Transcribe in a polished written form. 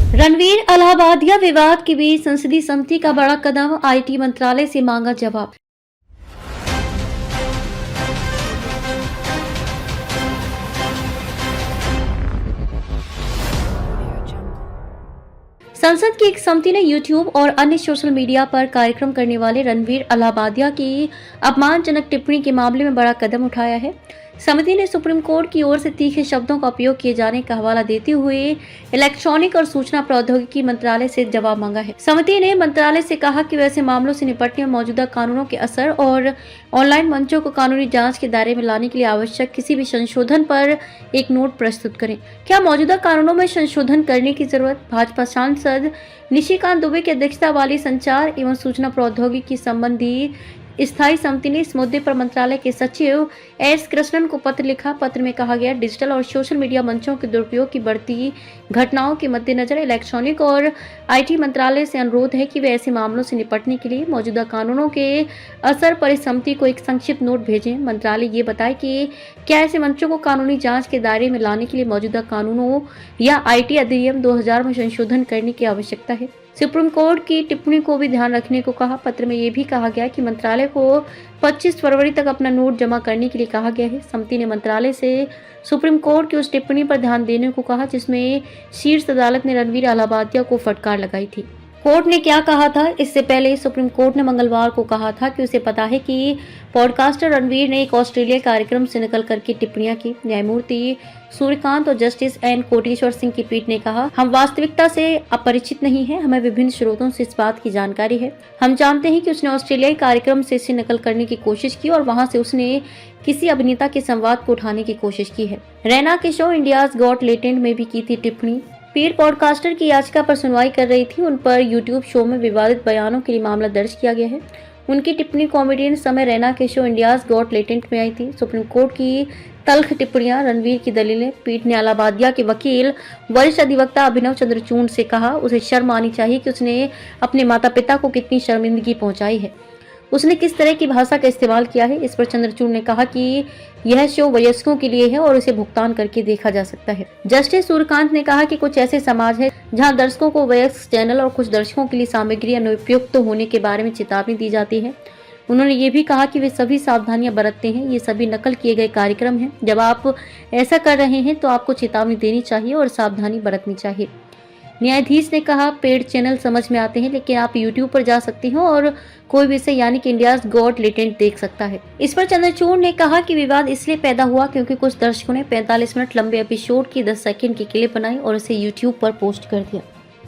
रणवीर अलाहाबादिया विवाद के बीच संसदीय समिति का बड़ा कदम, आईटी मंत्रालय से मांगा जवाब। संसद की एक समिति ने यूट्यूब और अन्य सोशल मीडिया पर कार्यक्रम करने वाले रणवीर अलाहाबादिया की अपमानजनक टिप्पणी के मामले में बड़ा कदम उठाया है। समिति ने सुप्रीम कोर्ट की ओर से तीखे शब्दों का उपयोग किए जाने का हवाला देते हुए इलेक्ट्रॉनिक और सूचना प्रौद्योगिकी मंत्रालय से जवाब मांगा है। समिति ने मंत्रालय से कहा कि वैसे मामलों से निपटने में मौजूदा कानूनों के असर और ऑनलाइन मंचों को कानूनी जांच के दायरे में लाने के लिए आवश्यक किसी भी संशोधन पर एक नोट प्रस्तुत करें। क्या मौजूदा कानूनों में संशोधन करने की जरूरत? भाजपा सांसद निशिकांत दुबे की अध्यक्षता वाली संचार एवं सूचना प्रौद्योगिकी संबंधी स्थायी समिति ने इस मुद्दे पर मंत्रालय के सचिव एस कृष्णन को पत्र लिखा। पत्र में कहा गया, डिजिटल और सोशल मीडिया मंचों के दुरुपयोग की बढ़ती घटनाओं के मद्देनजर इलेक्ट्रॉनिक और आईटी मंत्रालय से अनुरोध है कि वे ऐसे मामलों से निपटने के लिए मौजूदा कानूनों के असर पर इस समिति को एक संक्षिप्त नोट भेजें। मंत्रालय ये बताए कि क्या ऐसे मंचों को कानूनी जांच के दायरे में लाने के लिए मौजूदा कानूनों या आईटी अधिनियम 2000 में संशोधन करने की आवश्यकता है। सुप्रीम कोर्ट की टिप्पणी को भी ध्यान रखने को कहा। पत्र में यह भी कहा गया कि मंत्रालय को 25 फरवरी तक अपना नोट जमा करने के लिए कहा गया है। समिति ने मंत्रालय से सुप्रीम कोर्ट की उस टिप्पणी पर ध्यान देने को कहा जिसमें शीर्ष अदालत ने रणवीर अलाहाबादिया को फटकार लगाई थी। कोर्ट ने क्या कहा था? इससे पहले सुप्रीम कोर्ट ने मंगलवार को कहा था कि उसे पता है कि पॉडकास्टर रणवीर ने एक ऑस्ट्रेलिया कार्यक्रम से नकल करके टिप्पणियां की। न्यायमूर्ति सूर्यकांत और जस्टिस एन कोटेश्वर सिंह की पीठ ने कहा, हम वास्तविकता से अपरिचित नहीं हैं, हमें विभिन्न स्रोतों से इस बात की जानकारी है। हम जानते हैं कि उसने ऑस्ट्रेलियाई कार्यक्रम से इसे नकल करने की कोशिश की और वहां से उसने किसी अभिनेता के संवाद को उठाने की कोशिश की है। रैना के शो इंडियाज गॉट टैलेंट में भी की थी टिप्पणी। पीठ पॉडकास्टर की याचिका पर सुनवाई कर रही थी। उन पर यूट्यूब शो में विवादित बयानों के लिए मामला दर्ज किया गया है। उनकी टिप्पणी कॉमेडियन समय रैना के शो इंडियाज गॉट टैलेंट में आई थी। सुप्रीम कोर्ट की तल्ख टिप्पणियां, रणवीर की दलीलें। पीठ ने अलाहाबादिया के वकील वरिष्ठ अधिवक्ता अभिनव चंद्रचूड़ से कहा, उसे शर्म आनी चाहिए कि उसने अपने माता पिता को कितनी शर्मिंदगी पहुंचाई है, उसने किस तरह की भाषा का इस्तेमाल किया है। इस पर चंद्रचूड़ ने कहा कि यह शो वयस्कों के लिए है और इसे भुगतान करके देखा जा सकता है। जस्टिस सूर्यकांत ने कहा कि कुछ ऐसे समाज है जहां दर्शकों को वयस्क चैनल और कुछ दर्शकों के लिए सामग्री अनुपयुक्त होने के बारे में चेतावनी दी जाती है। उन्होंने ये भी कहा कि वे सभी सावधानियां बरतते हैं, ये सभी नकल किए गए कार्यक्रम हैं। जब आप ऐसा कर रहे हैं तो आपको चेतावनी देनी चाहिए और सावधानी बरतनी चाहिए। न्यायाधीश ने कहा, पेड चैनल समझ में आते हैं लेकिन आप यूट्यूब पर जा सकते हैं और कोई भी इसे यानी कि इंडियाज गॉट टैलेंट देख सकता है। इस पर चंद्रचूड़ ने कहा कि विवाद इसलिए पैदा हुआ क्योंकि कुछ दर्शकों ने 45 मिनट लंबे एपिसोड की 10 सेकंड की क्लिप बनाई और उसे यूट्यूब पर पोस्ट कर दिया।